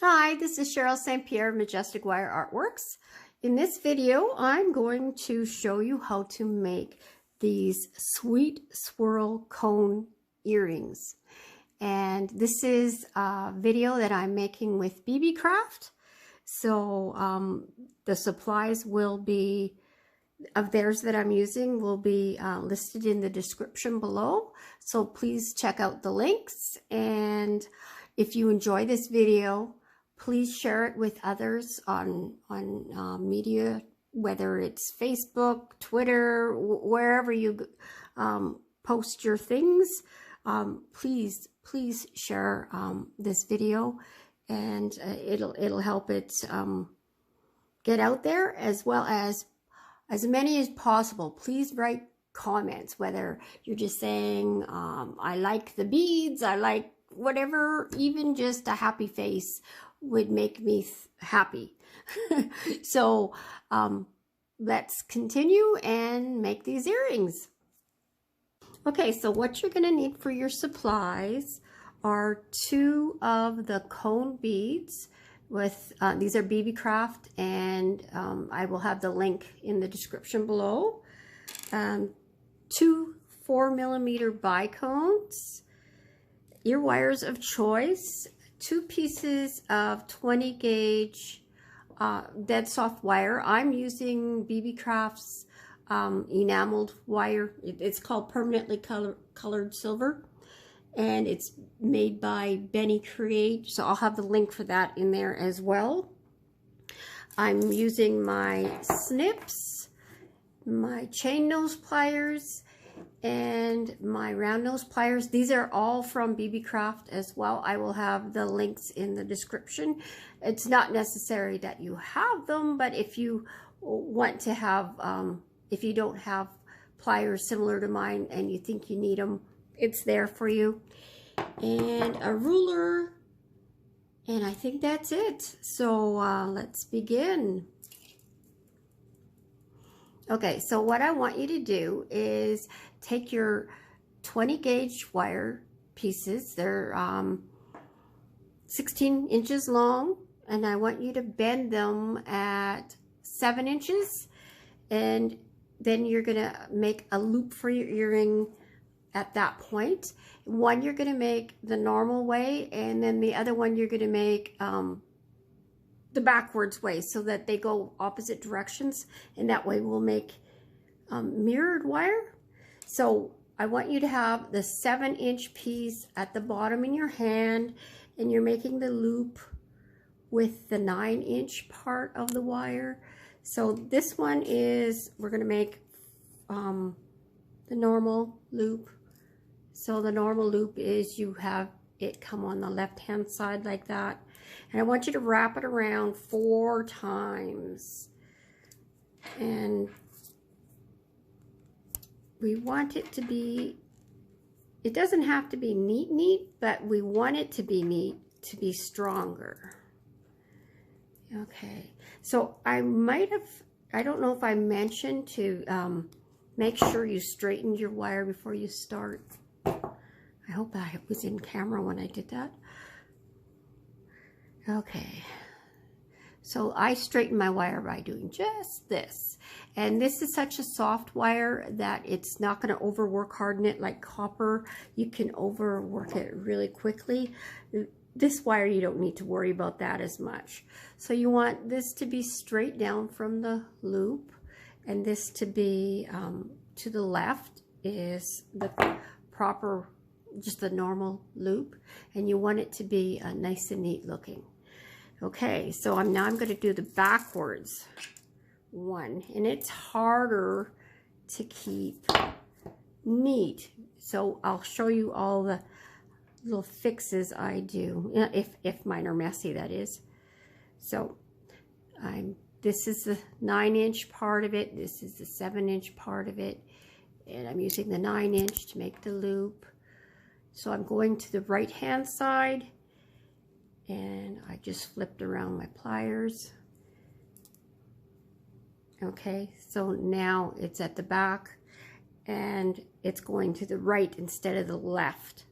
Hi, this is Cheryl St.Pierre of Majestic Wire Artworks. In this video, I'm going to show you how to make these sweet swirl cone earrings. And this is a video that I'm making with Beebeecraft. So the supplies will be, of theirs that I'm using, will be listed in the description below. So please check out the links. And if you enjoy this video, please share it with others on media, whether it's Facebook, Twitter, wherever you post your things. Please share this video, and it'll help it get out there, as well as many as possible. Please write comments, whether you're just saying I like the beads, I like whatever, even just a happy face would make me happy. So let's continue and make these earrings. Okay, so what you're going to need for your supplies are 2 of the cone beads. With these are Beebeecraft, and I will have the link in the description below. 2 4mm bicones, ear wires of choice, 2 pieces of 20 gauge dead soft wire. I'm using Beebeecraft's enameled wire. It's called permanently colored silver, and it's made by Benny Create, so I'll have the link for that in there as well. I'm using my snips, my chain nose pliers, and my round nose pliers. These are all from Beebeecraft as well. I will have the links in the description. It's not necessary that you have them, but if you want to have, if you don't have pliers similar to mine and you think you need them, it's there for you. And a ruler, and I think that's it. So let's begin. Okay, so what I want you to do is take your 20 gauge wire pieces. They're 16 inches long, and I want you to bend them at 7 inches, and then you're gonna make a loop for your earring at that point. One you're gonna make the normal way, and then the other one you're gonna make the backwards way, so that they go opposite directions, and that way we'll make mirrored wire. So I want you to have the 7-inch piece at the bottom in your hand, and you're making the loop with the 9-inch part of the wire. So this one is, we're going to make the normal loop. So the normal loop is you have it come on the left hand side like that, and I want you to wrap it around 4 times, and we want it to be, it doesn't have to be neat, but we want it to be neat, to be stronger. Okay, so I might have, I don't know if I mentioned to make sure you straightened your wire before you start. I hope I was in camera when I did that. Okay, so I straighten my wire by doing just this. And this is such a soft wire that it's not going to overwork harden it like copper. You can overwork it really quickly. This wire, you don't need to worry about that as much. So you want this to be straight down from the loop, and this to be to the left is the proper, just the normal loop, and you want it to be nice and neat looking. Okay, so now I'm going to do the backwards one, and it's harder to keep neat. So I'll show you all the little fixes I do, if mine are messy, that is. So this is the 9-inch part of it, this is the 7-inch part of it, and I'm using the 9-inch to make the loop. So I'm going to the right hand side, and I just flipped around my pliers. Okay, so now it's at the back, and it's going to the right instead of the left.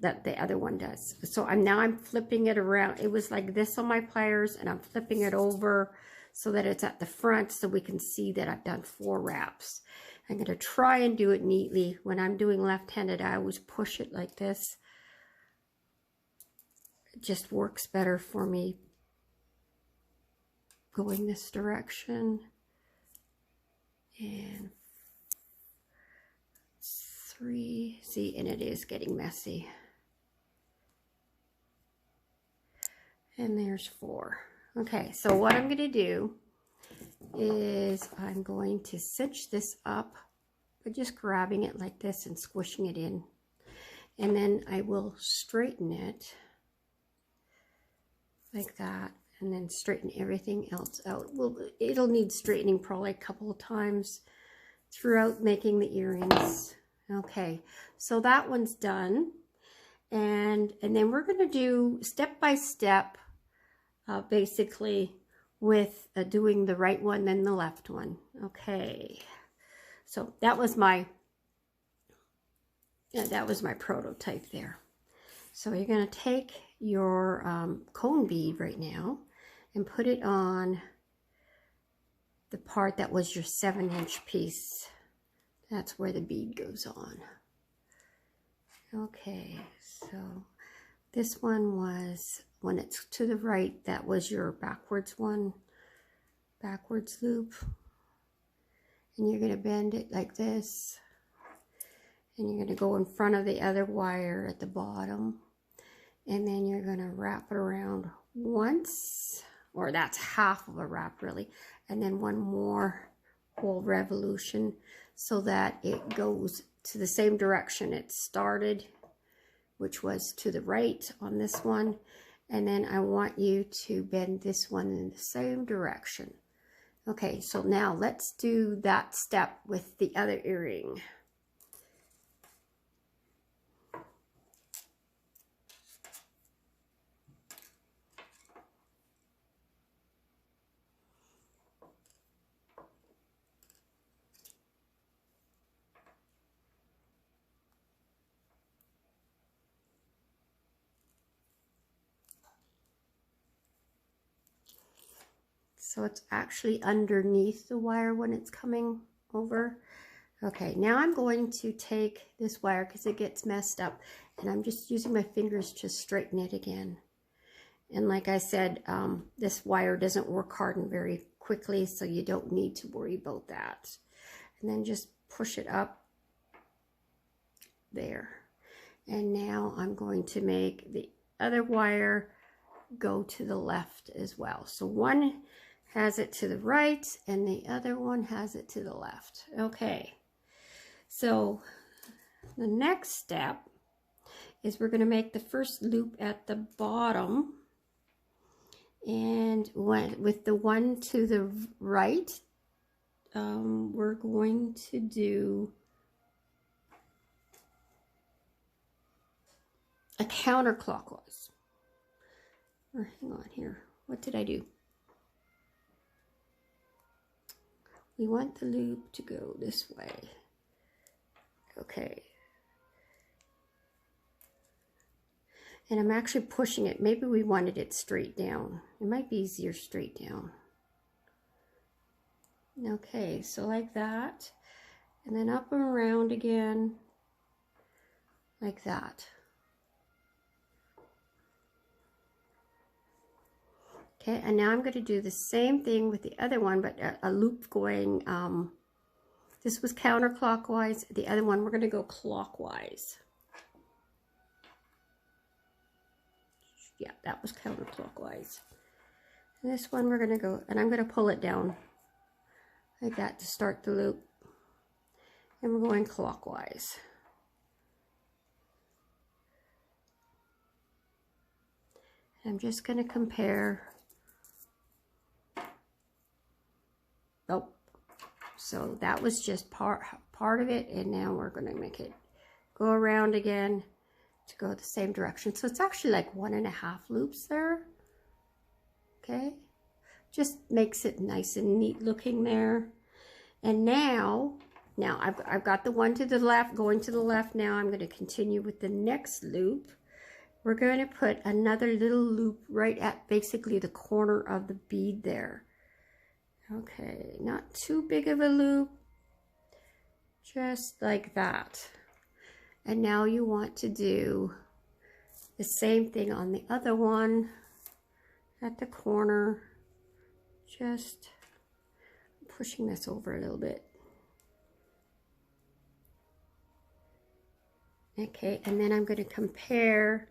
that the other one does. So I'm flipping it around. It was like this on my pliers, and I'm flipping it over so that it's at the front so we can see that I've done 4 wraps. I'm going to try and do it neatly. When I'm doing left-handed, I always push it like this. It just works better for me going this direction. And 3, see, and it is getting messy. And there's 4. Okay, so what I'm going to do is I'm going to cinch this up by just grabbing it like this and squishing it in. And then I will straighten it like that, and then straighten everything else out. Well, it'll need straightening probably a couple of times throughout making the earrings. Okay, so that one's done. And then we're going to do step by step, basically, with doing the right one, then the left one. Okay, so that was my prototype there. So you're going to take your cone bead right now and put it on the part that was your 7-inch piece. That's where the bead goes on. Okay, so this one was, when it's to the right, that was your backwards one, backwards loop. And you're going to bend it like this. And you're going to go in front of the other wire at the bottom. And then you're going to wrap it around once, or that's half of a wrap really. And then one more whole revolution so that it goes to the same direction it started, which was to the right on this one. And then I want you to bend this one in the same direction. Okay, so now let's do that step with the other earring. So it's actually underneath the wire when it's coming over. Okay, now I'm going to take this wire because it gets messed up, and I'm just using my fingers to straighten it again. And like I said, this wire doesn't work harden very quickly, so you don't need to worry about that. And then just push it up there. And now I'm going to make the other wire go to the left as well. So one has it to the right and the other one has it to the left. Okay, so the next step is we're going to make the first loop at the bottom, and with the one to the right, we're going to do a counterclockwise. Or hang on here, what did I do? We want the loop to go this way. Okay. And I'm actually pushing it. Maybe we wanted it straight down. It might be easier straight down. Okay, so like that. And then up and around again. Like that. Okay, and now I'm going to do the same thing with the other one, but a loop going, this was counterclockwise. The other one, we're going to go clockwise. Yeah, that was counterclockwise. And this one we're going to go, and I'm going to pull it down like that to start the loop. And we're going clockwise. I'm just going to compare. Oh, so that was just part of it, and now we're going to make it go around again to go the same direction. So it's actually like 1.5 loops there. Okay, just makes it nice and neat looking there. And now Now I've got the one to the left, going to the left now. I'm going to continue with the next loop. We're going to put another little loop right at basically the corner of the bead there. Okay, not too big of a loop, just like that. And now you want to do the same thing on the other one at the corner. Just pushing this over a little bit. Okay, and then I'm going to compare.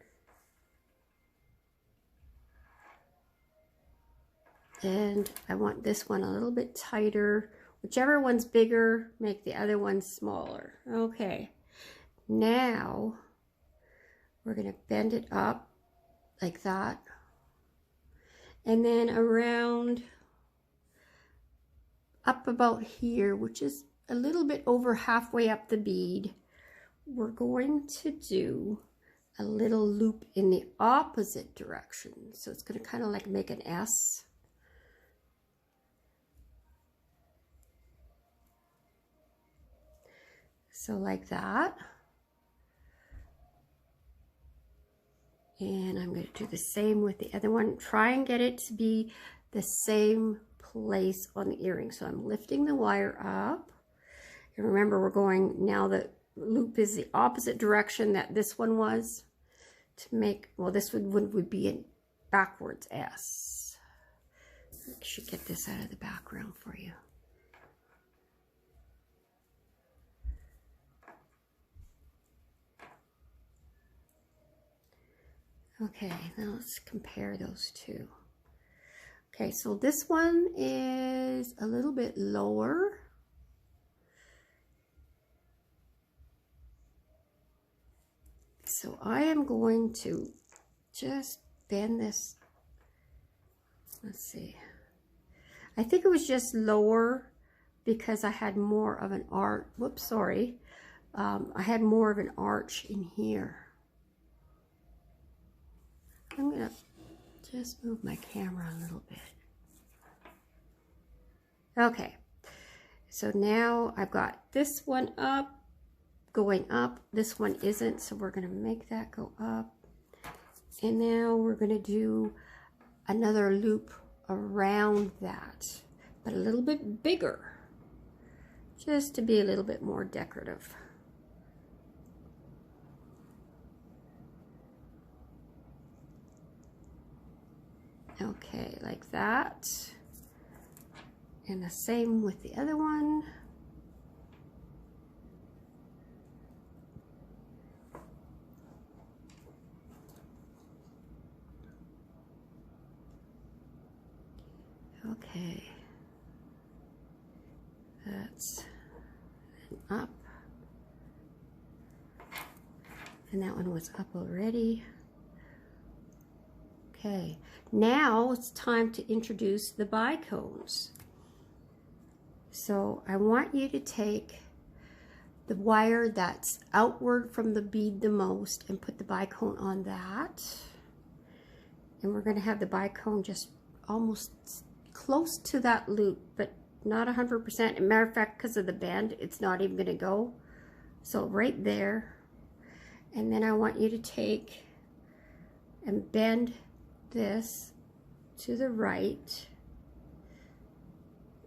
And I want this one a little bit tighter. Whichever one's bigger, make the other one smaller. Okay, now we're going to bend it up like that. And then around up about here, which is a little bit over halfway up the bead, we're going to do a little loop in the opposite direction. So it's going to kind of like make an S. So like that. And I'm going to do the same with the other one. Try and get it to be the same place on the earring. So I'm lifting the wire up. And remember, we're going, now the loop is the opposite direction that this one was, to make, well, this would be a backwards S. I should get this out of the background for you. Okay, now let's compare those two. Okay, so this one is a little bit lower. So I am going to just bend this. Let's see. I think it was just lower because I had more of an arch. Whoops, sorry. I had more of an arch in here. I'm going to just move my camera a little bit. Okay, so now I've got this one up, going up. This one isn't, so we're going to make that go up. And now we're going to do another loop around that, but a little bit bigger, just to be a little bit more decorative. Okay, like that. And the same with the other one. Okay. That's an up. And that one was up already. Okay, now it's time to introduce the bicones. So I want you to take the wire that's outward from the bead the most and put the bicone on that. And we're going to have the bicone just almost close to that loop, but not 100%. As a matter of fact, because of the bend, it's not even going to go. So right there. And then I want you to take and bend this to the right,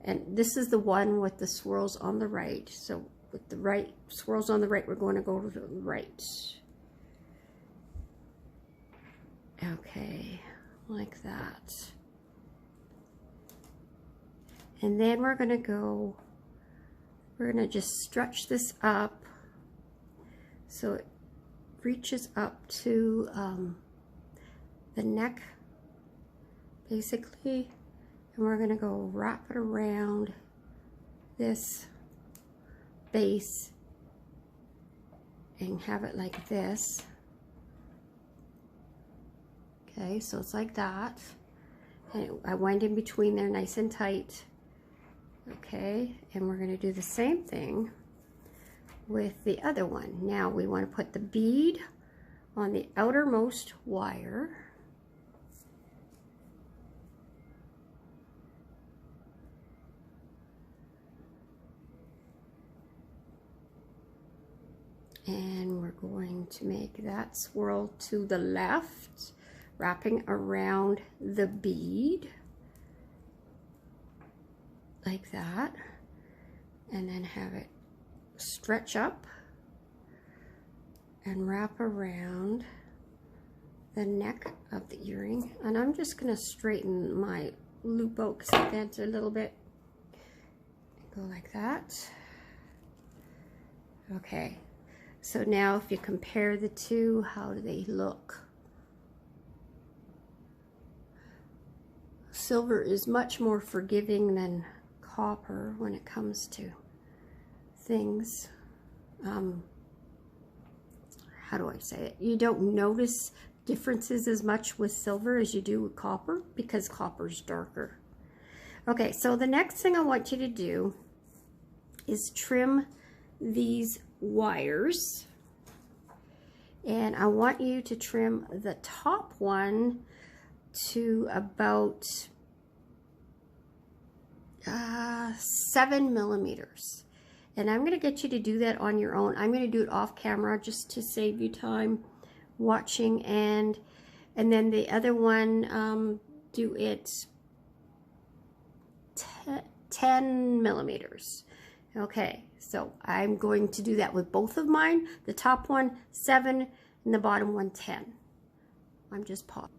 and this is the one with the swirls on the right. So with the right swirls on the right, we're going to go to the right. Okay, like that. And then we're going to just stretch this up so it reaches up to the neck basically, and we're going to go wrap it around this base and have it like this. Okay, so it's like that, and I went in between there nice and tight. Okay, and we're going to do the same thing with the other one. Now we want to put the bead on the outermost wire. And we're going to make that swirl to the left, wrapping around the bead like that, and then have it stretch up and wrap around the neck of the earring. And I'm just going to straighten my loop out because I bent a little bit. Go like that. Okay, so now if you compare the two, how do they look? Silver is much more forgiving than copper when it comes to things. How do I say it? You don't notice differences as much with silver as you do with copper because copper's darker. Okay, so the next thing I want you to do is trim these wires, and I want you to trim the top one to about 7 millimeters. And I'm going to get you to do that on your own. I'm going to do it off camera just to save you time watching, and then the other one, do it 10 millimeters. Okay, so I'm going to do that with both of mine. The top one 7 and the bottom one 10. I'm just pausing.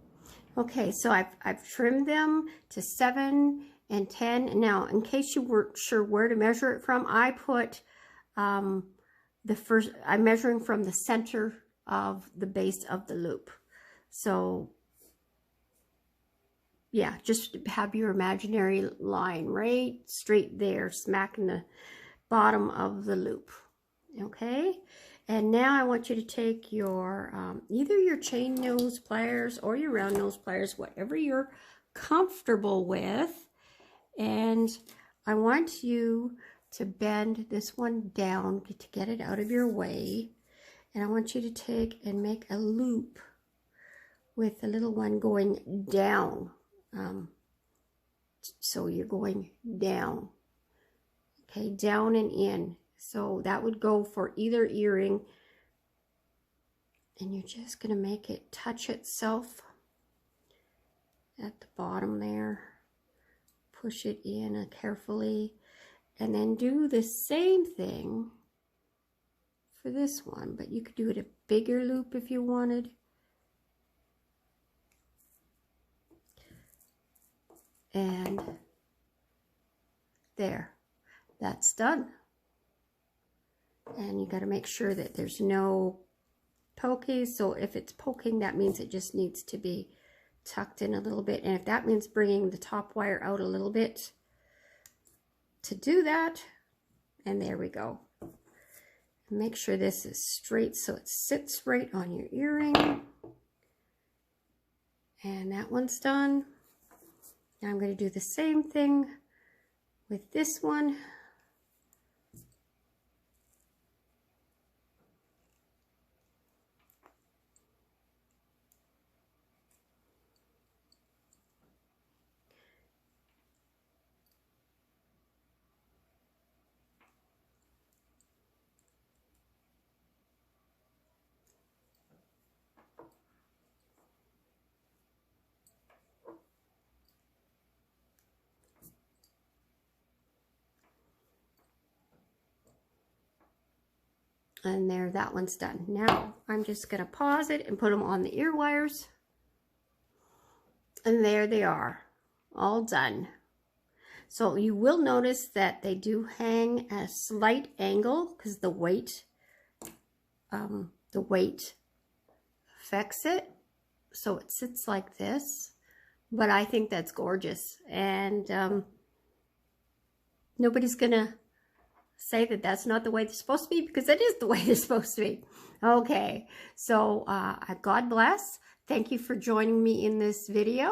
Okay, so I've trimmed them to 7 and 10. Now, in case you weren't sure where to measure it from, I put I'm measuring from the center of the base of the loop. So yeah, just have your imaginary line right straight there, smack in the bottom of the loop. Okay, and now I want you to take your either your chain nose pliers or your round nose pliers, whatever you're comfortable with, and I want you to bend this one down to get it out of your way, and I want you to take and make a loop with the little one going down. So you're going down, okay, down and in. So that would go for either earring, and you're just going to make it touch itself at the bottom there. Push it in carefully, and then do the same thing for this one, but you could do it a bigger loop if you wanted. And there, that's done. And you got to make sure that there's no poking. So if it's poking, that means it just needs to be tucked in a little bit. And if that means bringing the top wire out a little bit to do that, and there we go. Make sure this is straight so it sits right on your earring. And that one's done. Now I'm going to do the same thing with this one. And there, that one's done. Now I'm just going to pause it and put them on the ear wires. And there they are, all done. So you will notice that they do hang at a slight angle because the weight affects it. So it sits like this. But I think that's gorgeous. And nobody's going to say that that's not the way they're supposed to be, because it is the way they're supposed to be. Okay, so God bless. Thank you for joining me in this video,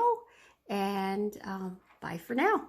and bye for now.